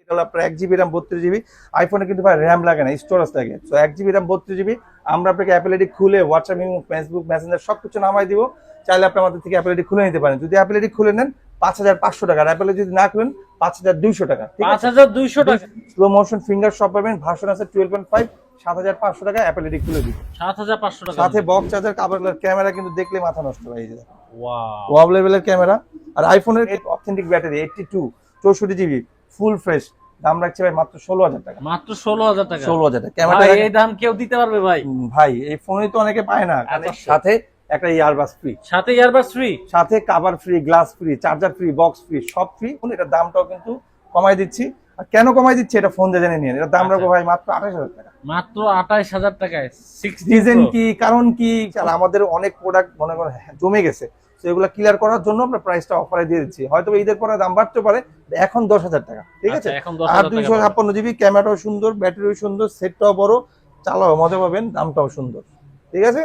আপনার 1 GB RAM 32 GB. আইফোনে কিন্তু ভাই র্যাম লাগে না, স্টোরেজ লাগে। তো 1 জিবি র্যাম 32 জিবি আমরা আপনাকে অ্যাপল আইডি খুলে হোয়াটসঅ্যাপ, ফেসবুক, মেসেঞ্জার সবকিছু নামাই দিব। চাইলে আপনি আমাদের থেকে অ্যাপল আইডি খুলে নিতে পারেন। যদি অ্যাপল আইডি খুলে নেন 5500 টাকা, আর অ্যাপল যদি না খুলেন 5200 টাকা। 5200 টাকা। স্লো মোশন ফিঙ্গার শপ পাবেন, ভার্সন আছে 12.5, 7500 টাকা অ্যাপল আইডি খুলে দিব। 7500 টাকা সাথে বক্স চার্জার, কাভার, ক্যামেরা কিন্তু দেখলে মাথা নষ্ট হয়ে যায়। ওয়াও, ওয়াও লেভেলের ক্যামেরা। আর আইফোনের authentic battery 82 64 GB full fresh. দাম রাখছে ভাই মাত্র 16000 টাকা। মাত্র 16000 টাকা। 16000 টাকা ক্যামেরা। এই দাম কেউ দিতে পারবে ভাই? ভাই এই ফোনই তো অনেকে পায় না। সাথে একটা ইয়ারবাস ফ্রি, সাথে ইয়ারবাস ফ্রি, সাথে cover free, glass free, charger free, box free, সব ফ্রি। এটার দামটাও কিন্তু কমাই দিচ্ছি। আর কেন কমাই দিচ্ছি এটা ফোন জেনে নিন। এটার দাম রাখবো ভাই মাত্র 28000 টাকা। মাত্র 28000 টাকায়। রিজন কি, কারণ কি, আমাদের অনেক প্রোডাক্ট মনে করেন জমে গেছে, তো এগুলো ক্লিয়ার করার জন্য আমরা প্রাইসটা অফারে দিয়ে দিচ্ছি। হয়তো ঈদের পরে দাম বাড়তে পারে, এখন 10000 টাকা, ঠিক আছে। আর 256 জিবি, ক্যামেরাটাও সুন্দর, ব্যাটারিও সুন্দর, সেটটাও বড়, চালাও মজা পাবেন, দামটাও সুন্দর, ঠিক আছে।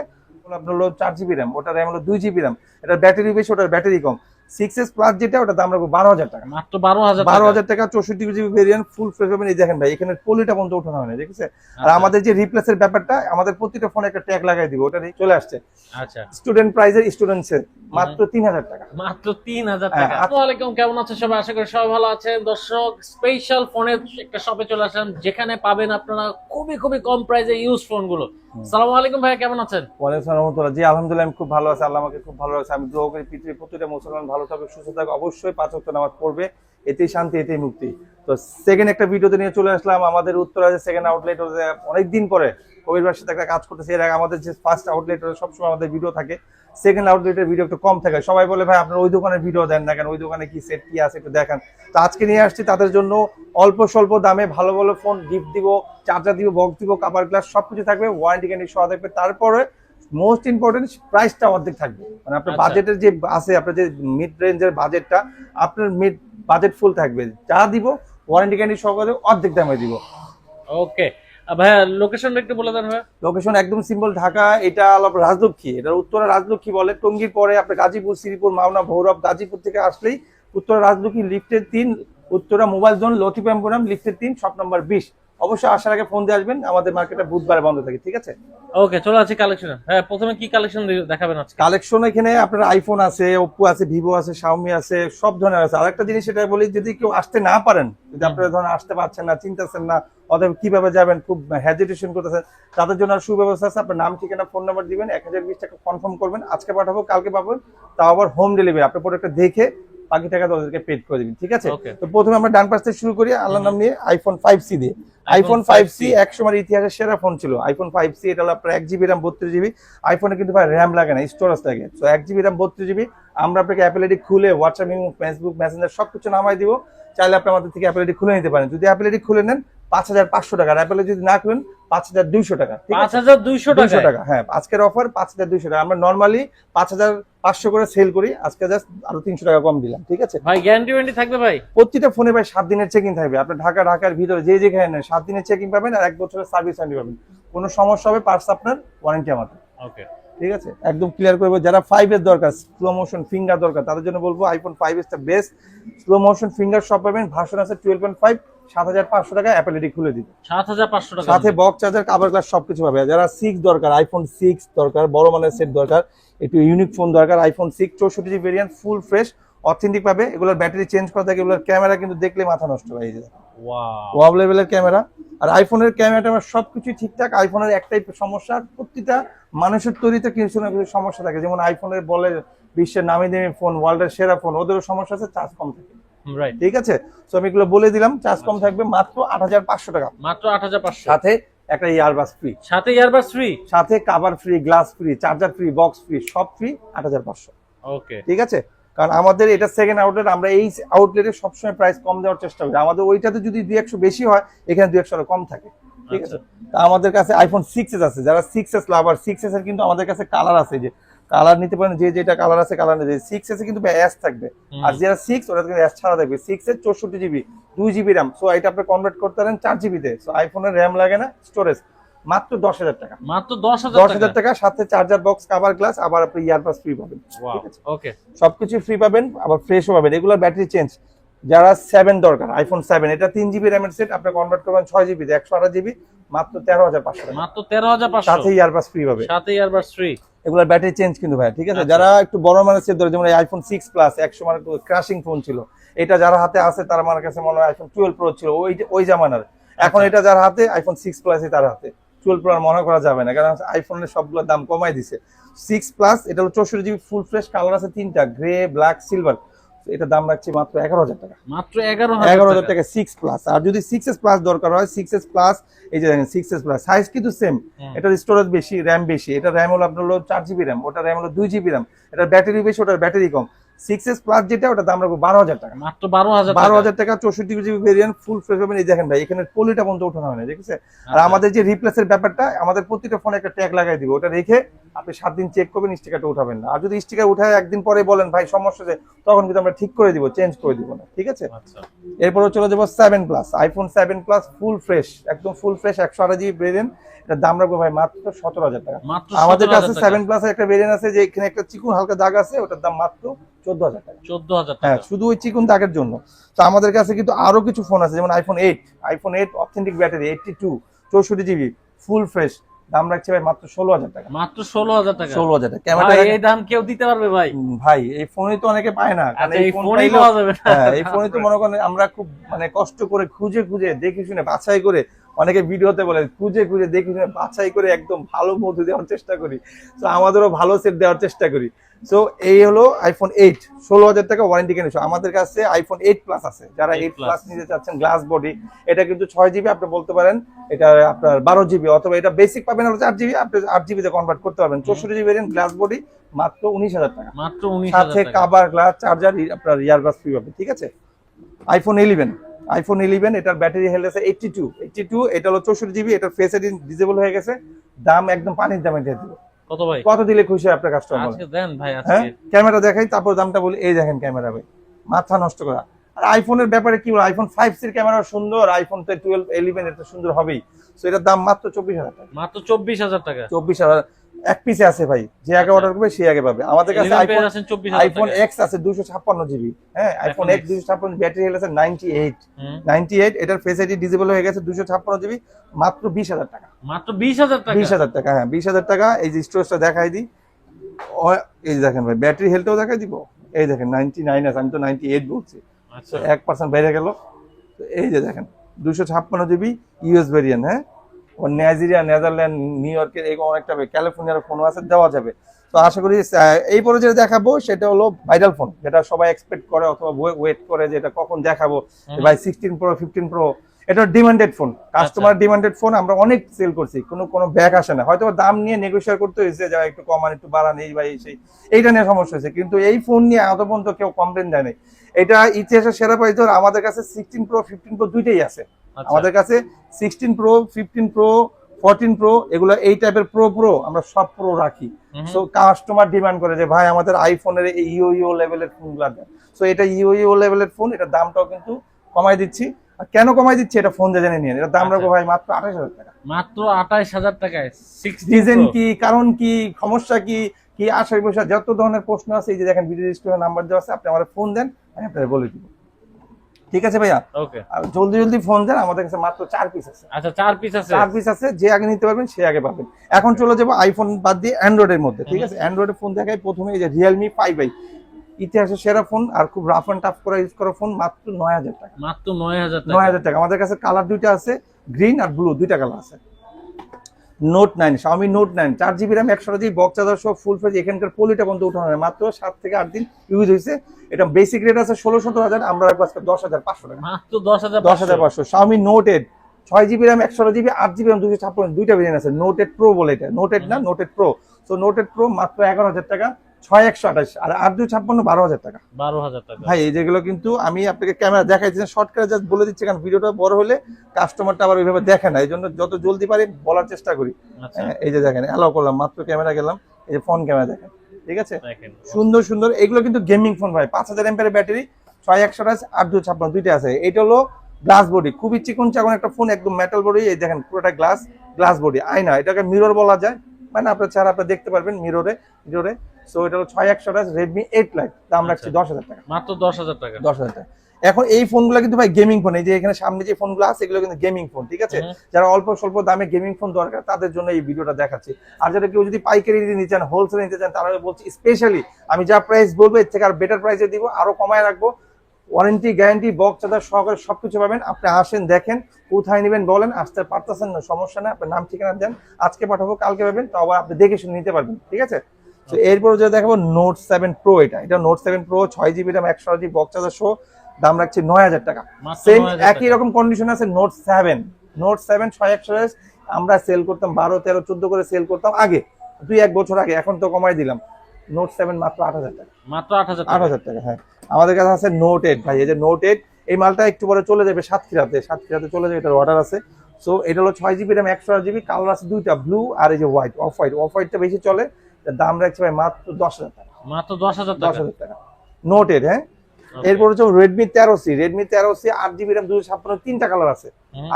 আপনার হলো 4 জিবি র্যাম, ওটার র্যাম হলো 2 জিবি র্যাম, এটার ব্যাটারি বেশি, ওটার ব্যাটারি কম। 6s প্লাস যেটা, ওটার দাম রাখবো 12000 টাকা। মাত্র 12000 টাকা। 12000 টাকা 64 জিবি ভেরিয়েন্ট, ফুল ফ্রেশ পাবেন। এই দেখেন ভাই, এখানে পলিটা পর্যন্ত ওঠানো হয় না, ঠিক আছে। আর আমাদের যে রিপ্লেসের ব্যাপারটা, আমাদের প্রতিটা ফোনে একটা ট্যাগ লাগাই দিব, ওটা চলে আসছে। আচ্ছা, স্টুডেন্ট প্রাইজের, স্টুডেন্টসের মাত্র 3000 টাকা। মাত্র 3000 টাকা। আসসালামু আলাইকুম, কেমন আছেন সবাই? আশা করি সবাই ভালো আছেন। দর্শক, স্পেশাল ফোনের একটা শপে চলে আসেন, যেখানে পাবেন আপনারা খুবই খুবই কম প্রাইসে ইউজ ফোনগুলো। আসসালামু আলাইকুম ভাই, কেমন আছেন? ওয়ালাইকুম আসসালাম ওয়া রাহমাতুল্লাহ। জি আলহামদুলিল্লাহ, আমি খুব ভালো আছি, আল্লাহ আমাকে খুব ভালো রাখছে। আমি দোয়া করি পৃথিবীর প্রতিটা মুসলমান ভালো থাকবে, সুস্থ থাকবে, অবশ্যই 5 ওয়াক্ত নামাজ পড়বে, এতেই শান্তি, এতেই মুক্তি। তো সেকেন্ড একটা ভিডিওতে নিয়ে চলে আসলাম। আমাদের উত্তরা যে সেকেন্ড আউটলেট, অনেকদিন পরে কবির সাথে একটা কাজ করতেছে। এর আগে আমাদের যে ফার্স্ট আউটলেট, সবসময় আমাদের ভিডিও থাকে, সেকেন্ড আউটলেটের ভিডিও একটু কম থাকে। সবাই বলে ভাই আপনার ওই দোকানের ভিডিও দেন না কেন, ওই দোকানে কি সেট কি আছে একটু দেখান। তো আজকে নিয়ে আসছি তাদের জন্য অল্প স্বল্প দামে ভালো ভালো ফোন গিফট দিব, চার্জার দিব, বক্স দিব, কাভার গ্লাস সবকিছু থাকবে, ওয়ারেন্টি গ্যারান্টি সহ থাকবে। তারপরে মোস্ট ইম্পর্টেন্ট প্রাইসটা অর্ধেক থাকবে। মানে আপনার বাজেটের যে আছে, আপনার যে মিড রেঞ্জের বাজেটটা, আপনার মিড বাজেট ফুল থাকবে। যা দিব ওয়ারেন্টি গ্যারান্টি সহকারে অর্ধেক দামে দিব। ওকে ভাইয়া, লোকেশনটা একটু বলে দেন ভাই। লোকেশন একদম সিম্পল, ঢাকা। এটা রাজলক্ষ্মী, এটা উত্তরা রাজলক্ষ্মী বলে। টঙ্গীর পরে আপনার গাজীপুর, শ্রীপুর, মাওনা, ভৈরব, গাজীপুর থেকে আসলেই উত্তরা রাজলক্ষ্মী, লিফটের 3, Uttara mobile zone, Latif emporium, লিফটের 3, শপ নাম্বার 20। অবশ্যই আসার আগে ফোন দিয়ে আসবেন, আমাদের মার্কেটটা বুধবারে বন্ধ থাকে, ঠিক আছে। ওকে, চলে আসি কালেকশন। হ্যাঁ, প্রথমে কি কালেকশন দেখাবেন আজকে? কালেকশন এখানে আপনার আইফোন আছে, ওপ্পো আছে, ভিভো আছে, শাওমি আছে, সব ধরনের আছে। আরেকটা জিনিস সেটা বলি, যদি কেউ আসতে না পারেন, যদি আপনারা ধরেন আসতে পারছেন না, চিন্তাছেন না, অথবা কিভাবে যাবেন, খুব হেজিটেশন করতেছেন, তাদের জন্য সুব্যবস্থা আছে। আপনার নাম, ঠিকানা, ফোন নাম্বার দিবেন, 1020 টাকা কনফার্ম করবেন, আজকে পাঠাবো, কালকে পাবেন, তাও আবার হোম ডেলিভারি। আপনার প্রোডাক্টটা দেখে বাকি টাকা তাদেরকে পেড করে দিবেন, ঠিক আছে। তো প্রথমে আমরা ডান পাশ থেকে শুরু করি, আল্লাহর নাম নিয়ে, আইফোন 5C দিয়ে। আইফোন 5C একসময় ইতিহাসের সেরা ফোন ছিল। আইফোন 5C, এটা হলো আপনার 1 জিবি র্যাম 32 জিবি। আইফোনে কিন্তু ভাই র্যাম লাগে না, স্টোরেজ লাগে। তো 1 জিবি র্যাম 32 জিবি আমরা আপনাকে অ্যাপল আইডি খুলে হোয়াটসঅ্যাপ, ফেসবুক, মেসেঞ্জার সবকিছু নামাই দিব। চাইলে আপনি আমাদের থেকে অ্যাপল আইডি খুলে নিতে পারেন। যদি অ্যাপল আইডি খুলে নেন 5500 টাকা, আর অ্যাপল যদি না খুলেন 5200 টাকা। 5200 টাকা, হ্যাঁ। আজকের অফার 5200 টাকা। আমরা নরমালি 5500 করে সেল করি, আজকে জাস্ট আরো 300 টাকা কম দিলাম, ঠিক আছে ভাই। গ্যারান্টি ওয়ারেন্টি থাকবে ভাই? প্রতিটা ফোনে ভাই 7 দিনের চেকিং থাকবে। আপনার ঢাকার ভিতরে যে যেখানে নেন 7 দিনের চেকিং পাবেন, আর 1 বছরের সার্ভিস ওয়ারেন্টি পাবেন। কোনো সমস্যা হবে পার্টস আপনার ওয়ারেন্টি আমাদের, ওকে, ঠিক আছে। একদম ক্লিয়ার করবো। যারা 5 এর দরকার, স্লো মোশন ফিঙ্গার দরকার, তাদের জন্য বলবো আইফোন 5s টা best. Slow motion finger shop পাবেন, ভার্সন আছে 12.5, 7500 টাকা অ্যাপল আইডি খুলে দিবে। 7500 টাকা সাথে বক্স চার্জার, কাভার গ্লাস সবকিছু পাবে। যারা 6 দরকার, আইফোন 6 দরকার, বড় মানের সেট দরকার, একটু ইউনিক ফোন দরকার, iPhone 6 64 GB variant, full fresh authentic পাবে। এগুলোর ব্যাটারি চেঞ্জ করা থাকে, এগুলোর ক্যামেরা কিন্তু দেখলে মাথা নষ্ট হয়ে যায়। ওয়াও লেভেলের ক্যামেরা। আর আইফোনের ক্যামেরাটা সবকিছু ঠিকঠাক। আইফোনের একটাই সমস্যা, প্রতিটা মানুষের তৈরিতে কিছু না কিছু সমস্যা থাকে। যেমন আইফোনের বলে বিশ্বের নামি দামি ফোন, ওয়ার্ল্ডের সেরা ফোন, ওদেরও সমস্যা আছে, চার্জ কম থাকে, ঠিক আছে। তো আমি এগুলো বলে দিলাম, চার্জ কম থাকবে, মাত্র 8500 টাকা। মাত্র 8500, সাথে একটা ইয়ারবাস ফ্রি, সাথে ইয়ারবাস ফ্রি, সাথে cover free, glass free, charger free, box free, সব ফ্রি 8500। ওকে, ঠিক আছে। কারণ আমাদের এটা সেকেন্ড আউটলেট, আমরা এই আউটলেটে সবসময় প্রাইস কম দেওয়ার চেষ্টা করি। আমাদের ওইটাতে যদি 200 বেশি হয়, এখানে 200 কম থাকে, ঠিক আছে। তা আমাদের কাছে আইফোন 6s আছে, যারা 6s লাভার, 6s এর কিন্তু আমাদের কাছে কালার আছে, যে কালার নিতে পারেন, যে যেটা কালার আছে কালার নিতে। 6s এ কিন্তু অ্যাশ থাকবে, আর যারা 6 ওটা কিন্তু অ্যাশ ছাড়া থাকবে। 6 এর 64 জিবি 2 জিবি র্যাম, সো এটা আপনি কনভার্ট করতে পারেন 4 জিবিতে। সো আইফোনের র্যাম লাগে না, স্টোরেজ মাত্র 10000 টাকা। মাত্র 10000 টাকা, সাথে চার্জার, বক্স, কভার গ্লাস, আবার আপনি ইয়ারবাস ফ্রি পাবেন, ঠিক আছে। ওকে, সবকিছু ফ্রি পাবেন, আবার ফ্রেশও পাবেন। এগুলোর ব্যাটারি চেঞ্জ যারা 7 দরকার, আইফোন 7 এটা 3 GB র্যামের সেট, আপনি কনভার্ট করবেন 6 GB 128 GB, মাত্র 13,500 টাকা। মাত্র 13,500, সাথে ইয়ারবাস ফ্রি পাবে, সাথে ইয়ারবাস ফ্রি। এগুলোর ব্যাটারি চেঞ্জ কিন্তু ভাই, ঠিক আছে। আচ্ছা। যারা একটু বড় মানের সেট ধরে, যেমন আইফোন 6 প্লাস 100 মানে ক্রাশিং ফোন ছিল, এটা যারা হাতে আছে তার আমার কাছে মনে হয় আইফোন 12 প্রো ছিল ওই জামানার। এখন এটা যার হাতে আইফোন 6 প্লাসই তার হাতে, 12 প্রো আর মনে করা যাবে না, কারণ আইফোনের সবগুলোর দাম কমাই দিছে। 6 প্লাস এটা হলো 64 GB ফুল ফ্রেশ, কালার আছে 3টা, গ্রে, ব্ল্যাক, সিলভার। এটা দাম রাখছি মাত্র 11,000 টাকা। মাত্র 11,000 টাকা 6 প্লাস। আর যদি 6s প্লাস দরকার হয়, 6s প্লাস, এই যে দেখেন 6s প্লাস সাইজ কিন্তু সেম, এটার স্টোরেজ বেশি, র্যাম বেশি। এটা র্যাম হলো আপনার হলো 4 GB র্যাম, ওটা র্যাম হলো 2 GB র্যাম। এটার ব্যাটারি বেশি, ওটার ব্যাটারি কম। 6s প্লাস যেটা, ওটা দাম রাখবো 12,000 টাকা। মাত্র 12,000 টাকা। 12,000 টাকা 64 GB ভেরিয়েন্ট ফুল ফ্রেশ পাবেন। এই দেখেন ভাই, এখানে পলিটা বন্ধ ওঠানো হয় না, ঠিক আছে। আর আমাদের যে রিপ্লেসের ব্যাপারটা, আমাদের প্রতিটা ফোনে একটা ট্যাগ লাগাই দিব, ওটা রেখে আপনি 7 দিন চেক করবেন, স্টিকারটা উঠাবেন না। আর যদি স্টিকার উঠায় একদিন পরে বলেন ভাই সমস্যা আছে, তখন কিন্তু আমরা ঠিক করে দিব, চেঞ্জ করে দিব না, ঠিক আছে। আচ্ছা, এরপরে চলে যাবো 7 plus, iPhone 7 plus full fresh, একদম ফুল ফ্রেশ 128 GB ভেরিয়েন্ট। এটার দাম রাখবো ভাই মাত্র 17,000 টাকা। মাত্র আমাদের কাছে 17,000 7 প্লাস একটা ভেরিয়েন্ট আছে, যে এখানে একটা চিকুন হালকা দাগ আছে, ওটার দাম মাত্র 14,000 টাকা। 14,000 হ্যাঁ, টাকা। শুধু ওই চিকুন দাগের জন্য। তো আমাদের কাছে কিন্তু আরো কিছু ফোন আছে, যেমন iPhone 8 authentic battery, 82 64 GB full fresh, দাম রাখছে ভাই মাত্র 16,000 টাকা। মাত্র 16,000 টাকা। 16,000 টাকা। ক্যামেরা ভাই এই দাম কেউ দিতে পারবে ভাই? ভাই এই ফোনই তো অনেকে পায় না, কারণ আচ্ছা, এই ফোন ফোনই পাইলেও- পাওয়া যাবে না। হ্যাঁ, এই ফোনই তো মনে করেন আমরা খুব মানে কষ্ট করে খুঁজে খুঁজে দেখে শুনে বাছাই করে, অনেকে ভিডিওতে বলে খুঁজে খুঁজে দেখে শুনে বাছাই করে একদম ভালো মধু দেওয়ার চেষ্টা করি। তো আমাদেরও ভালো সেট দেওয়ার চেষ্টা করি। সো এই হলো আইফোন 8, 16,000 টাকা ওয়ারেন্টি কেন। আমাদের কাছে আইফোন 8 প্লাস আছে, যারা 8 প্লাস নিতে চাচ্ছেন, গ্লাস বডি, এটা কিন্তু 6 GB, আপনি বলতে পারেন এটা আপনার 12 GB, অথবা এটা বেসিক পাবেন হলো 4 GB, আপনি 8 GB তে কনভার্ট করতে পারবেন। 64 GB ভেরিয়েন্ট গ্লাস বডি, মাত্র 19,000 টাকা। মাত্র 19,000 সাথে টাকা। কভার, গ্লাস, চার্জার, আপনার ইয়ারবাস ফ্রি পাবেন, ঠিক আছে। আইফোন 11, এটার ব্যাটারি হেলথ আছে 82, এটা হলো 64 GB, এটার ফেস আইডি ডিসেবল হয়ে গেছে, দাম একদম পানির দামে দিয়ে দিব। কত ভাই? কত দিলে খুশি হয় আপনার কাস্টমার? আজকে দেন ভাই, হ্যাঁ, আজকে ক্যামেরা দেখাই, তারপর দামটা বলি। এই দেখেন ক্যামেরা ভাই, মাথা নষ্ট করা। আর আইফোনের ব্যাপারে কি বল, আইফোন 5C এর ক্যামেরা সুন্দর, আইফোন 12, 11 এটা সুন্দর হবেই। সো এটার দাম মাত্র 24,000 টাকা। মাত্র 24,000 টাকা। 24,000 এক পিসে আছে ভাই, যে আগে অর্ডার করবে সে আগে পাবে। আমাদের কাছে 11 পেয়ে যাচ্ছেন 24,000 আইফোন টাকা। এক্স আছে 256 GB। হ্যাঁ, iPhone iPhone x 256, battery health আছে 98, হুম। এটার ফেস আইডি ডিসেবল হয়ে গেছে, 256 GB, মাত্র 20,000 টাকা। মাত্র 20,000 টাকা। 20,000 টাকা, হ্যাঁ 20,000 টাকা। এই যে স্টোরেজটা দেখাই দিই, এই যে দেখেন ভাই, ব্যাটারি হেলথও দেখাই দিব। এই দেখেন 99 আছে, আমি তো 98 বলছি, আচ্ছা, 1% বেড়ে গেল। তো এই যে দেখেন 256 GB ইউএস ভেরিয়েন্ট। হ্যাঁ, ও নাইজেরিয়া, নেদারল্যান্ড, নিউ ইয়র্কের, এই অনেকটা ক্যালিফোর্নিয়ার ফোন আছে, দেওয়া যাবে। তো আশা করি এই পরে যেটা দেখাবো সেটা হলো ভাইরাল ফোন, যেটা সবাই এক্সপেক্ট করে অথবা ওয়েট করে যে এটা কখন দেখাবো। ভাই 16 প্রো, 15 প্রো, এটা demanded phone, customer demanded phone, আমরা অনেক সেল করছি, কোনো ব্যাক আসে না। হয়তো দাম নিয়ে নেগোশিয়েট করতে হয়েছে, যা একটু কমান, একটু বাড়ান, এই ভাই সেই, এইটা নিয়ে সমস্যা হয়েছে, কিন্তু এই ফোন নিয়ে এত পর্যন্ত কেউ কমপ্লেন দেয় নাই। এটা ইতিহাসের সেরা প্রাইস। আমাদের কাছে 16 প্রো, 15 প্রো দুইটাই আছে। আচ্ছা। আমাদের কাছে 16 প্রো, 15 প্রো, 14 প্রো, এগুলো এই টাইপের প্রো আমরা সব প্রো রাখি। সো কাস্টমার ডিমান্ড করে যে ভাই আমাদের আইফোনের এই ইও লেভেলের ফোনগুলো দেন। সো এটা ইও লেভেলের ফোন, এটার দামটাও কিন্তু কমাই দিচ্ছি। আর কেন কমাই দিচ্ছি এটা ফোন জেনে নিন। এটার দাম রাখবো ভাই মাত্র 28,000 টাকা। মাত্র 28,000 টাকায় 16 রিজন Pro। কি, কারণ কি, সমস্যা কি, কি আশায় বসে যত ধরনের প্রশ্ন আছে, এই যে দেখেন ভিডিও স্ক্রিনে নাম্বার দেওয়া আছে, আপনি আমার ফোন দেন, আমি আপনাকে বলে দিব, ঠিক আছে ভাইয়া। ওকে, আর জলদি ফোন দেন, আমাদের কাছে মাত্র 4 পিস আছে। আচ্ছা 4 পিস আছে। 4 পিস আছে, যে আগে নিতে পারবেন সে আগে পাবেন। এখন চলে যাবো আইফোন বাদ দিয়ে অ্যান্ড্রয়েডের মধ্যে, ঠিক আছে। অ্যান্ড্রয়েডের ফোন দেখাই প্রথমে, এই যে রিয়েলমি 5i, ইতিহাসের সেরা ফোন, আর খুব রাফ অ্যান্ড টাফ করে ইউজ করা ফোন, মাত্র 9,000 টাকা। মাত্র 9,000 টাকা। 9,000 টাকা। আমাদের কাছে কালার দুইটা আছে, গ্রিন আর ব্লু, দুইটা কালার আছে। Note 9, Xiaomi Note 9, 4 GB RAM, 128 GB box charger সহ ফুল ফ্রেশ। এখানকার পলিটা বন্ধ উঠানো হয়, মাত্র 7 থেকে 8 দিন ইউজ হয়েছে। এটা বেসিক রেট আছে 16-17,000, আমরা রাখবো আজকে 10,500 টাকা। মাত্র 10,500। 10,500। Xiaomi Note 8, 6 GB RAM, 128 GB, 8 GB RAM, 256, দুইটা ভেরিয়েন্ট আছে। Note 8 Pro বলে এটা, Note 8 না, Note 8 Pro। So Note 8 Pro মাত্র 11,000 টাকা, 6,128, আর 8,256 12,000 টাকা। 12,000 টাকা। ভাই এই যেগুলো কিন্তু আমি আপনাকে ক্যামেরা দেখাইছি, শর্টকাটে জাস্ট বলে দিচ্ছি, কারণ ভিডিওটা বড় হলে কাস্টমারটা আবার ওইভাবে দেখে না, এই জন্য যত জলদি পারি বলার চেষ্টা করি। আচ্ছা, এই যে দেখেন, অ্যালাউ করলাম, মাত্র ক্যামেরা গেলাম, এই যে ফোন ক্যামেরা দেখেন, ঠিক আছে। দেখেন সুন্দর সুন্দর, এগুলো কিন্তু গেমিং ফোন ভাই। 5,000 এমপিআর ব্যাটারি, 6,128, 8,256, দুইটা আছে। এটা হলো গ্লাস বডি, খুবই চিকন চাকন একটা ফোন, একদম মেটাল বডি। এই দেখেন পুরোটা গ্লাস বডি, আয়না, এটাকে মিরর বলা যায়, মানে আপনার ছাড়া আপনি দেখতে পারবেন মিররে। সো এটা হলো 6,128 রেডমি 8 লাইট, দাম রাখছি 10,000 টাকা। মাত্র 10,000 টাকা। 10,000 টাকা। এখন এই ফোনগুলো কিন্তু ভাই গেমিং ফোন, এই যে এখানে সামনে যে ফোনগুলো আছে এগুলো কিন্তু গেমিং ফোন, ঠিক আছে? যারা অল্প স্বল্প দামে গেমিং ফোন দরকার তাদের জন্য এই ভিডিওটা দেখাচ্ছি। আর যারা কেউ যদি পাইকারি নিতে চান, হোলসেল নিতে চান, তারা বলছি স্পেশালি আমি যা প্রাইস বলবো এর থেকে আর বেটার প্রাইসে দিব, আরো কমায় রাখবো। ওয়ারেন্টি গ্যারান্টি বক্স চার্জার সহকারে সবকিছু পাবেন। আপনি আসেন, দেখেন, কোথায় নেবেন বলেন, আসতে পারতেছেন না সমস্যা না, আপনার নাম ঠিকানা দেন, আজকে পাঠাবো কালকে পাবেন, তো আবার আপনি দেখে শুনে নিতে পারবেন, ঠিক আছে? তো এরপরে যেটা দেখাবো নোট 7 প্রো, এটা note 7 pro 6GB RAM 128GB box charger সহ, দাম রাখছি 9000 টাকা। সেম একই রকম কন্ডিশন আছে নোট 7 6 আমরা সেল করতাম 12, 13, 14 করে সেল করতাম আগে, 2-1 বছর আগে, এখন তো কমাই দিলাম। নোট 7 মাত্র 8000 টাকা, মাত্র 8000 টাকা। হ্যাঁ, আমাদের কাছে আছে নোট 8 ভাই, এই যে নোট 8, এই মালটা একটু পরে চলে যাবে সাতক্ষীরাতে চলে যাবে, এটার অর্ডার আছে। সো এটা হলো 6GB RAM 128GB, কালার আছে দুইটা, ব্লু আর এই যে হোয়াইট, অফ হোয়াইটটা বেশি চলে, দাম রাখছে ভাই মাত্র 10000 টাকা, মাত্র 10000 টাকা নোট 8। হ্যাঁ, এরপর হচ্ছে রেডমি 13C 8GB RAM 256, তিনটা কালার আছে,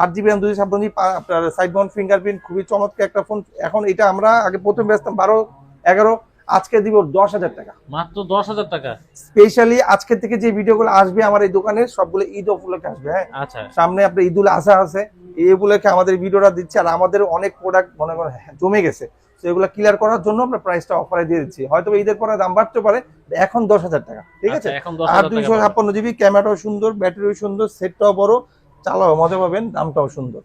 8GB RAM 256, আপনার সাইড মাউন্ট ফিঙ্গারপ্রিন্ট, খুবই চমৎকার একটা ফোন। এখন এটা আমরা আগে প্রথম বেচতাম 12-11, আজকে দিব 10000 টাকা, মাত্র 10000 টাকা। স্পেশালি আজকে থেকে যে ভিডিওগুলো আসবে আমার এই দোকানে সবগুলো ঈদ উপলক্ষে আসবে। হ্যাঁ, আচ্ছা, সামনে আপনার ঈদুল আজহা আছে, এই উপলক্ষে আমাদের ভিডিওটা দিচ্ছে, আর আমাদের অনেক প্রোডাক্ট মনে করেন জমে গেছে, তো এগুলো ক্লিয়ার করার জন্য আমরা প্রাইসটা অফারে দিয়ে দিচ্ছি। হয়তো ঈদের পরে দাম বাড়তে পারে, এখন 10000 টাকা, ঠিক আছে? আর 256GB, ক্যামেরাটাও সুন্দর, ব্যাটারিও সুন্দর, সেটটাও বড়, চালাও মজা পাবেন, দামটাও সুন্দর,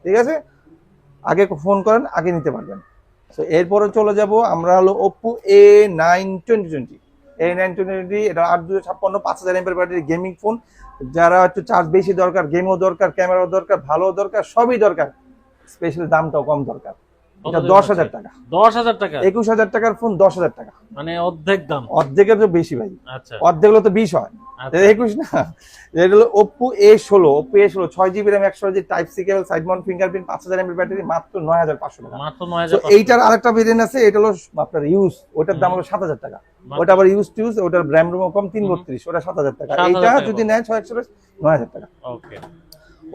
ঠিক আছে? আগে ফোন করেন, আগে নিতে পারবেন। তো এরপরে চলে যাব আমরা হলো Oppo A9 2020, এটা 8256 5000 mAh ব্যাটারি গেমিং ফোন। যারা একটু চার্জ বেশি দরকার, গেমও দরকার, ক্যামেরাও দরকার, ভালো দরকার, সবই দরকার, স্পেশালি দামটাও কম দরকার, এটা 10000 টাকা। 10000 টাকা, 21000 টাকার ফোন 10000 টাকা, মানে অর্ধেক দাম। অর্ধেকের তো বেশি ভাই। আচ্ছা, অর্ধেক হলো তো 20 হয়, 21 না। এটা হলো Oppo A16 6GB RAM 128GB type C cable, side mount fingerprint, 5000 mAh battery, মাত্র 9500 টাকা, মাত্র 9500। এইটার আরেকটা ভেরিয়েন্ট আছে, এটা হলো আপনার ইউজ, ওটার দাম হলো 7000 টাকা, ওটা আবার ইউজ ওটার RAM ROM কম 332, ওটা 7000 টাকা। এইটা যদি নেন 6 9000 টাকা। ওকে,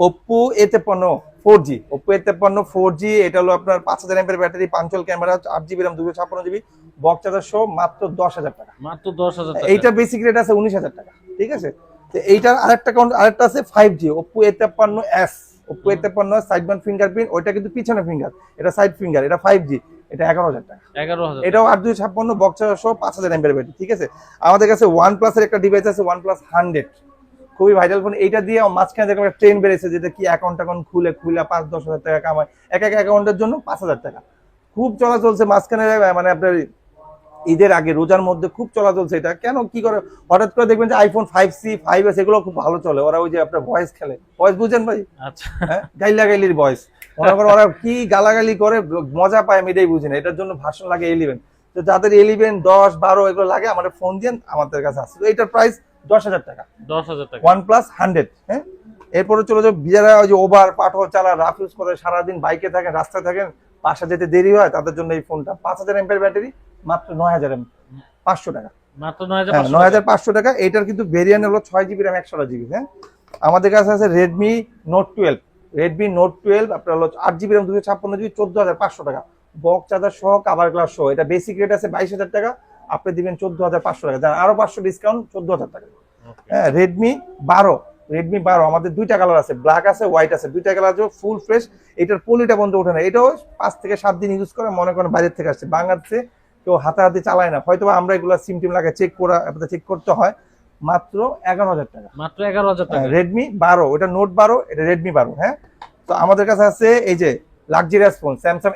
Oppo A53 4G, এটা হলো আপনার 5000 mAh battery, পাঞ্চল camera, 8GB RAM 256GB box charger সহ, মাত্র 10000 টাকা, মাত্র 10000 টাকা। এইটা বেসিক রেট আছে 19000 টাকা, ঠিক আছে? তো এইটার আরেকটা আছে 5G, Oppo A53s, side mount fingerprint, ওইটা কিন্তু পিছনে ফিঙ্গার, এটা সাইড ফিঙ্গার, এটা 5G, এটা 11000 টাকা, 11000। এটাও 8256 বক্স চার্জার সহ, 5000 mAh ব্যাটারি, ঠিক আছে? আমাদের কাছে OnePlus এর একটা ডিভাইস আছে, OnePlus 100, খুবই ভাইরাল ফোন। এইটা দিয়ে মাঝখানে দেখলাম একটা ট্রেন বেড়েছে, যেটা কি অ্যাকাউন্ট খুলে 5-10 হাজার টাকা কামায়, এক অ্যাকাউন্টের জন্য 5000 টাকা, খুব চলা চলছে মাঝখানে, মানে আপনার ঈদের আগে রোজার মধ্যে খুব চলা চলছে। এটা কেন কি করে হঠাৎ করে দেখবেন যে iPhone 5C 5S এগুলো খুব ভালো চলে, ওরা ওই যে আপনার ভয়েস খেলে, ভয়েস বুঝেন ভাই? আচ্ছা, হ্যাঁ, গাইলির ভয়েস, মনে করেন ওরা কি গালাগালি করে মজা পায়, আমি এটাই বুঝি না। এটার জন্য ভাষণ লাগে 11, তো যাদের 11, 10, 12 এগুলো লাগে আমাদের ফোন দিয়ে, আমাদের কাছে আছে। তো এটার প্রাইস 10000 টাকা, 10000 টাকা, OnePlus 100। হ্যাঁ, এরপরে চলে যাও যারা ওই যে ওভার পাঠো চালা, রাফ ইউজ করে, সারাদিন বাইকে থাকেন, রাস্তায় থাকেন, বাসা যেতে দেরি হয়, তাদের জন্য এই ফোনটা 5000 mAh ব্যাটারি, মাত্র 9500 টাকা, মাত্র 9500 টাকা। এটার কিন্তু ভেরিয়েন্ট হলো 6GB RAM 128GB। হ্যাঁ, আমাদের কাছে আছে Redmi Note 12, আপনার হলো 8GB RAM 256GB, 14500 টাকা বক্স চার্জার সহ, কভার গ্লাস সহ। এটা বেসিক রেট আছে 22000 টাকা, আপনি দিবেন 14500 টাকা, আরো 500 ডিসকাউন্ট, 14000 টাকা। হ্যাঁ, Redmi 12 আমাদের দুইটা কালার আছে, ব্ল্যাক আছে, হোয়াইট আছে, দুইটা কালার আছে, ফুল ফ্রেশ। এটার পলিটা বন্ধ ওঠে না, এটাও 5 থেকে 7 দিন ইউজ করে, মনে করেন বাইরের থেকে আসছে, বাংলাদেশে কেউ হাতে চালায় না, হয়তো আমরা এগুলো সিম টিম লাগে চেক করতে হয়, মাত্র 11000 টাকা, মাত্র 11000 টাকা। Redmi 12, ওটা Note 12, এটা Redmi 12। হ্যাঁ, তো আমাদের কাছে আছে এই যে luxurious phone Samsung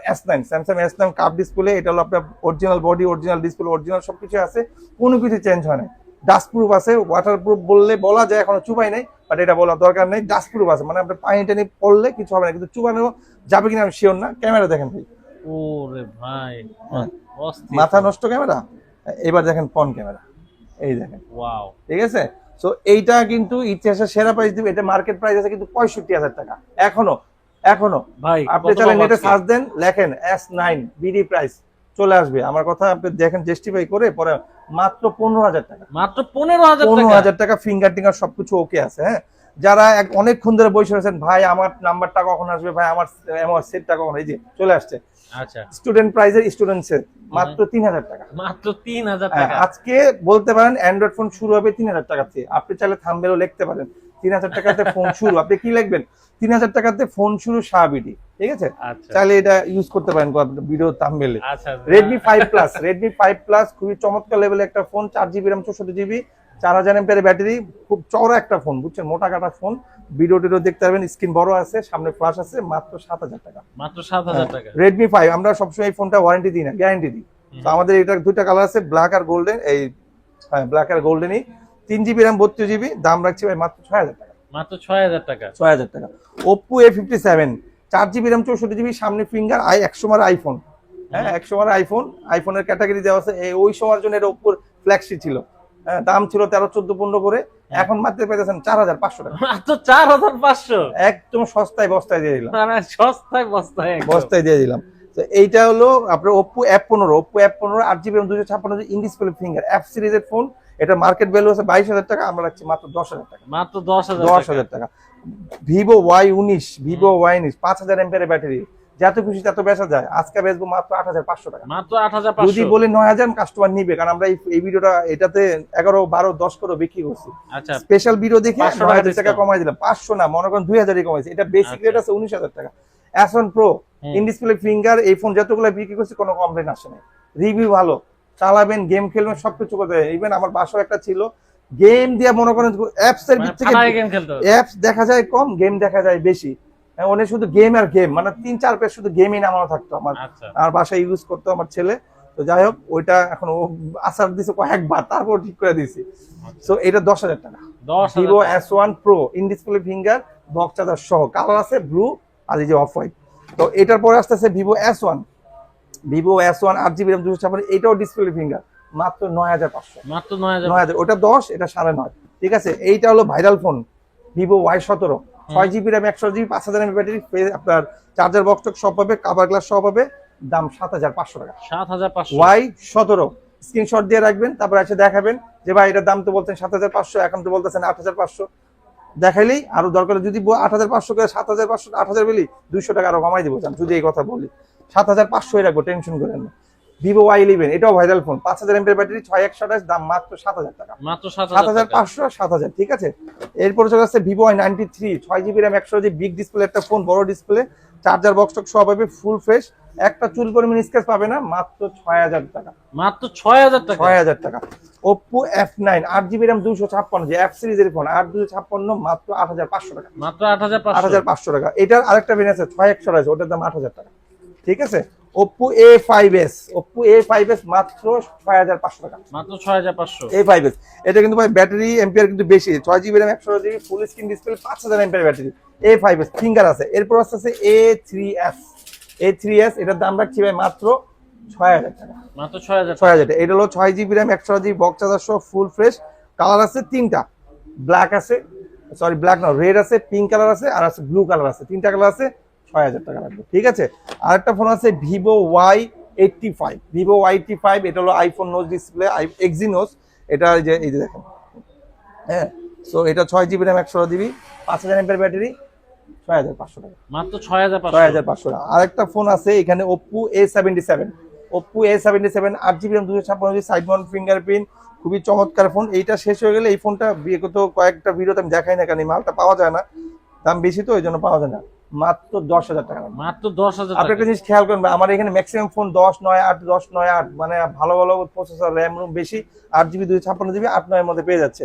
S9 curve display, এটা হলো আপনার original body, original display, original সবকিছু আছে, কোনো কিছু চেঞ্জ হয় না। ডাস্ট প্রুফ আছে, ওয়াটার প্রুফ বলা যায়, এখনো চুবাই নাই, বাট এটা বলার দরকার নেই। ডাস্ট প্রুফ আছে, মানে আপনার পানি টানি পড়লে কিছু হবে না, কিন্তু চুবানো যাবে কিনা আমি শিওর না। ক্যামেরা দেখেন ভাই, ওরে ভাই, মাথা নষ্ট ক্যামেরা। এবার দেখেন ফ্রন্ট ক্যামেরা, এই দেখেন, ওয়াও, ঠিক আছে? সো এইটা কিন্তু ইতিহাসের সেরা প্রাইস দিবে, এটা মার্কেট প্রাইস আছে কিন্তু 65000 টাকা এখনো ভাই। আপনি চাইলে নেটে সার্চ দেন, লেখেন S9 BD প্রাইস, চলে আসবে। আমার কথা আপনি দেখেন, জাস্টিফাই করে পরে, মাত্র 15000 টাকা, মাত্র 15000 টাকা, ফিঙ্গার টিঙ্গার সবকিছু ওকে আছে। হ্যাঁ, যারা অনেকক্ষণ ধরে বসে রয়েছেন, ভাই আমার নাম্বারটা কখন আসবে, ভাই আমার সেটটা কখন, এই যে চলে আসছে। আচ্ছা, স্টুডেন্ট প্রাইজের স্টুডেন্ট সেট মাত্র 3000 টাকা। মাত্র 3000 টাকা। আজকে বলতে পারেন অ্যান্ড্রয়েড ফোন শুরু হবে 3000 টাকা থেকে। আপনি চাইলে থাম্বনেলও লিখতে পারেন 3000 টাকাতে ফোন শুরু। আপনি কি লিখবেন? 3000 টাকাতে ফোন শুরু শাহবিডি, ঠিক আছে? আচ্ছা চাইলে এটা ইউজ করতে পারেন ভিডিও থাম্বনেলে। আচ্ছা, Redmi 5 Plus, Redmi 5 Plus খুবই চমৎকার লেভেলের একটা phone, 4GB RAM 64GB, 4000 mAh battery, খুব চওড়া একটা ফোন, বুঝছেন, মোটা কাটা ফোন। ভিডিও দেখতে পারবেন, স্ক্রিন বড় আছে, সামনে ফ্ল্যাশ আছে, মাত্র 7000 টাকা। মাত্র 7000 টাকা। Redmi 5 আমরা সবসময় এই ফোনটা ওয়ারেন্টি দিই না, গ্যারান্টি দিই। তো আমাদের এটা দুইটা কালার আছে, ব্ল্যাক আর গোল্ডেন। এই ব্ল্যাক আর গোল্ডেনই, 3GB RAM 32GB, দাম রাখছি ভাই মাত্র 6000 টাকা। মাত্র 6000 টাকা। 6000 টাকা। Oppo A57, 4GB RAM 64GB, সামনে ফিঙ্গার, 100 মার আইফোন। হ্যাঁ, 100 মার আইফোন, আইফোনের ক্যাটাগরি দেওয়া আছে। ওই সময়ের জন্য এটা Oppo ফ্ল্যাগশিপ ছিল। হ্যাঁ, দাম ছিল 13, 14, 15 করে, এখন মাত্র পেয়েছেন 4500 টাকা। মাত্র 4500, একদম সস্তায় বস্তায় দিয়ে দিলাম, মানে সস্তায় বস্তায় একদম। বস্তায় দিয়ে দিলাম। তো এইটা হলো আপনার Oppo F15, Oppo F15 8GB RAM 256GB, in display finger, F সিরিজের ফোন। এটা মার্কেট ভ্যালু আছে 22000 টাকা, আমরা রাখছি মাত্র 10000 টাকা। মাত্র 10000 10000 টাকা। Vivo Y19, Vivo Y19 5000 mAh battery, যত খুশি তত বেচা যায়। আজকে বেচবো মাত্র 8500 টাকা। মাত্র 8500। যদি বলি 9000, কাস্টমার নিবে, কারণ আমরা এই ভিডিওটা এটাতে 11, 12, 10 করে বিক্রি করছি। আচ্ছা, স্পেশাল ভিডিও দেখে 500 টাকা কমাই দিলাম। 500 না, মনে করেন 2000 কমাইছি। এটা বেসিক রেট আছে 19000 টাকা। S1 Pro in display finger, এই ফোন যতগুলো বিক্রি করছি কোনো কমপ্লেন আসে না। রিভিউ ভালো, চালাবেন, গেম খেলবেন, সবকিছু করতে। ইভেন আমার বাসায় একটা ছিল, গেম দিয়ে মনে করেন অ্যাপস এর দিক থেকে গেম খেলতে, অ্যাপস দেখা যায় কম, গেম দেখা যায় বেশি। ওনে শুধু গেম আর গেম, মানে 3-4 পেজ শুধু গেমই নামানো থাকতো আমার। আচ্ছা, আর বাসায় ইউজ করতো আমার ছেলে। তো যাই হোক, ওইটা এখন ও আসার দিছে কয়েকবার, তারপর ঠিক করে দিয়েছি। সো এটা 10000 টাকা। 10000। Vivo S1 Pro in display finger, box charger সহ, কালার আছে ব্লু আর এই যে অফ হোয়াইট। তো এটার পরে আসতেছে Vivo S1, Vivo S1 8GB RAM 256, এটাও ডিসপ্লে ফিঙ্গার, মাত্র 9500। মাত্র 9000। 9000, ওটা 10, এটা 9.5। ঠিক আছে, এইটা হলো viral phone, Vivo Y17, 6GB RAM 100GB, 5000 mAh battery, আপনার চার্জার বক্স টক সব পাবে, কভার গ্লাস সব পাবে, দাম 7500 টাকা। 7500। Y17 স্ক্রিনশট দিয়ে রাখবেন, তারপর এসে দেখাবেন যে ভাই এটার দাম তো বলছেন 7500, এখন তো বলতেছেন 8500। দেখাইলেই আরো দরকার, যদি 8500 করে 7500 8000 বলি, 200 টাকা আরো কমাই দিব, যদি এই কথা বলি। 7500 রাখবো, টেনশন করেন না। Vivo Y11, এটাও ভাইরাল ফোন, 5000 mAh ব্যাটারি, 6128, দাম মাত্র 7000 টাকা। মাত্র 7500, 7000, ঠিক আছে। এরপরে চলে আসছে Vivo Y93, 6GB RAM 100GB, big display একটা ফোন, বড় ডিসপ্লে, চার্জার বক্স টক সব পাবে, ফুল ফ্রেশ, একটা চুল পরিমাণ স্ক্র্যাচ পাবে না, মাত্র 6000 টাকা। মাত্র 6000 টাকা। 6000 টাকা। Oppo F9, 8GB RAM 256, যে F সিরিজের ফোন, 8256, মাত্র 8500 টাকা। মাত্র 8500। 8500 টাকা। এটার আরেকটা ভেরিয়েন্ট আছে 6128, ওটার দাম 8000 টাকা। ঠিক আছে। Oppo A5s, Oppo A5s মাত্র 6500 টাকা। মাত্র 6500। A5s, এটা কিন্তু ভাই ব্যাটারি এম্পিয়ার কিন্তু বেশি, 6GB RAM 100GB, full screen display, 5000 mAh battery, A5s finger আছে। এরপর আছে A3s, A3s, এটার দাম রাখছি ভাই মাত্র 6000 টাকা। মাত্র 6000। 6000 টাকা। এটা হলো 6GB RAM 100GB, box charger সহ, ফুল ফ্রেশ, কালার আছে 3টা, ব্ল্যাক আছে, সরি ব্ল্যাক না, রেড আছে, পিঙ্ক কালার আছে, আর আছে ব্লু কালার আছে, 3টা কালার আছে। 6000 টাকা লাগবে, ঠিক আছে। আরেকটা ফোন আছে Vivo Y85, Vivo Y85, এটা হলো আইফোন নোজ ডিসপ্লে, এক্সিনোস। এটা এই যে দেখেন, হ্যাঁ। সো এটা 6GB RAM 100GB, 5000 mAh battery, 6500 টাকা। মাত্র 6500। 6500 টাকা। আরেকটা ফোন আছে এখানে, Oppo A77, Oppo A77, 8GB RAM 256, side mount fingerprint, খুবই চমৎকার ফোন। এইটা শেষ হয়ে গেলে এই ফোনটা বিগত কয়েকটা ভিডিওতে আমি দেখাই না, কারণ এই মালটা পাওয়া যায় না, দাম বেশি তো, এই জন্য পাওয়া যায় না। মাত্র 10000 টাকা। মাত্র 10000 আপনি টাকা। একটা জিনিস খেয়াল করবেন, আমার এখানে ম্যাক্সিমাম ফোন 1098, 1098, মানে ভালো ভালো প্রসেসর, র্যাম রুম বেশি, 8GB 256GB, 8-9 এর মধ্যে পেয়ে যাচ্ছে।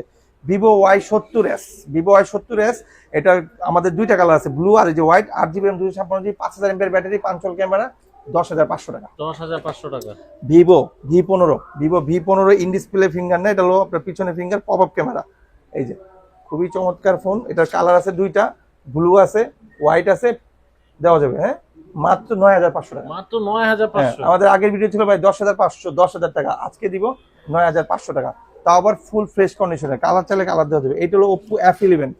Vivo Y70s, Vivo Y70s, এটা আমাদের দুইটা কালার আছে, ব্লু আর এই যে white, 8GB RAM 256GB, 5000 mAh battery, পাঞ্চল camera, 10500 টাকা। 10500 টাকা। Vivo V15 in display finger না, এটা হলো আপনার পিছনে ফিঙ্গার, পপ আপ ক্যামেরা, এই যে খুবই চমৎকার ফোন। এটার কালার আছে দুইটা, ব্লু আছে, হোয়াইট আছে, দেওয়া যাবে। হ্যাঁ, মাত্র 9500 টাকা। মাত্র 9500। আমাদের আগের ভিডিও ছিল ভাই 10500, 10000 টাকা, আজকে দিব 9500 টাকা, তাও আবার ফুল ফ্রেশ কন্ডিশনে, কালার চাইলে কালার দেওয়া যাবে। এটা হলো Oppo F11,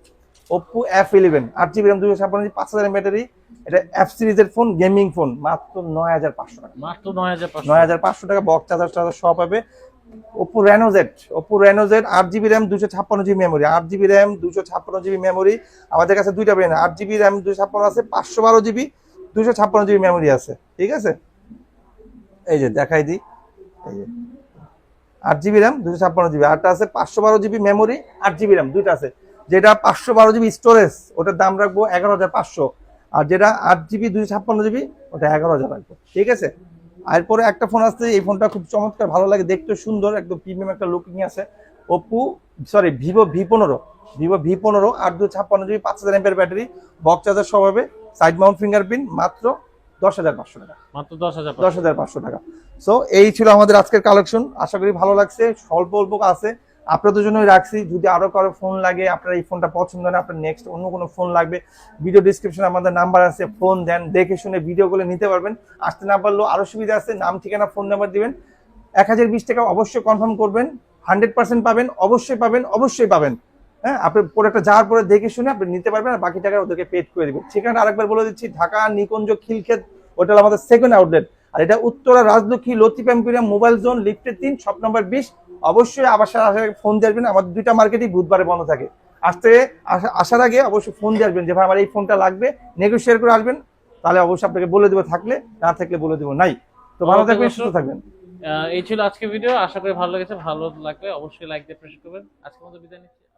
Oppo F11, 8GB RAM 256, 5000 mAh battery, এটা F সিরিজের ফোন, গেমিং ফোন, মাত্র 9500 টাকা। মাত্র 9500। 9500 টাকা, বক্স চার্জার সহ পাবে, Oppo Reno Z 8GB RAM 256GB memory, 8GB RAM 256GB memory. আমাদের কাছে দুইটা ব্র্যান্ড, 8GB RAM 256 আছে, 512GB 256GB মেমোরি আছে, ঠিক আছে। এই যে দেখাই দিই, এই যে 8GB RAM 256GB, আরটা আছে 512GB মেমোরি, 8GB RAM, দুইটা আছে। যেটা 512GB স্টোরেজ ওটার দাম রাখবো 11,500, আর যেটা 8GB 256GB ওটা 11,000 রাখবো, ঠিক আছে। এরপরে একটা ফোন আছে, এই ফোনটা খুব চমৎকার, ভালো লাগে, দেখতে সুন্দর, একদম প্রিমিয়াম একটা লুকিং আছে। Vivo V15 8/256GB 5000 mAh battery, box charger সহ হবে, সাইড মাউন্ট ফিঙ্গারপ্রিন্ট, মাত্র 10,500 টাকা, মাত্র 10,000। 10,500 টাকা। সো এই ছিল আমাদের আজকের কালেকশন, আশা করি ভালো লাগছে, স্বল্প অল্প আছে, আপনাদের জন্যই রাখছি। যদি আরো কারো ফোন লাগে, আপনার এই ফোনটা পছন্দ না, আপনার নেক্সট অন্য কোনো ফোন লাগবে, ভিডিও ডিসক্রিপশনে আমাদের নাম্বার আছে, ফোন দেন, দেখে শুনে ভিডিও করে নিতে পারবেন। আসতে না পারলেও আরো সুবিধা আছে, নাম ঠিকানা ফোন নাম্বার দিবেন, 1020 টাকা অবশ্যই কনফার্ম করবেন, 100% পাবেন, অবশ্যই পাবেন। হ্যাঁ, আপনি প্রোডাক্টটা যাওয়ার পরে দেখে শুনে আপনি নিতে পারবেন, আর বাকি টাকা ওদেরকে পেড করে দিবেন। ঠিকানা আরেকবার বলে দিচ্ছি, ঢাকা নিকুঞ্জ খিলক্ষেত, ওটা হলো আমাদের সেকেন্ড আউটলেট। আর এটা Uttara Rajlakshmi Latif emporium mobile zone, লিফটের 3, শপ নাম্বার 20। অবশ্যই আসার আগে ফোন দিয়ে আসবেন, আমাদের দুইটা মার্কেটই বুধবারে বন্ধ থাকে। আসার আগে অবশ্যই ফোন দিয়ে আসবেন যে ভাই আমার এই ফোনটা লাগবে, নেগোশিয়েট করে আসবেন, তাহলে অবশ্যই আপনাকে বলে দেবো, থাকলে, না থাকলে বলে দেবো নাই। তো ভালো থাকবেন, সুস্থ থাকবেন। এই ছিল আজকে ভিডিও, আশা করি ভালো লেগেছে। ভালো লাগলে অবশ্যই লাইক দিয়ে প্রেস করবেন। আজকের মতো বিদায় নিচ্ছি।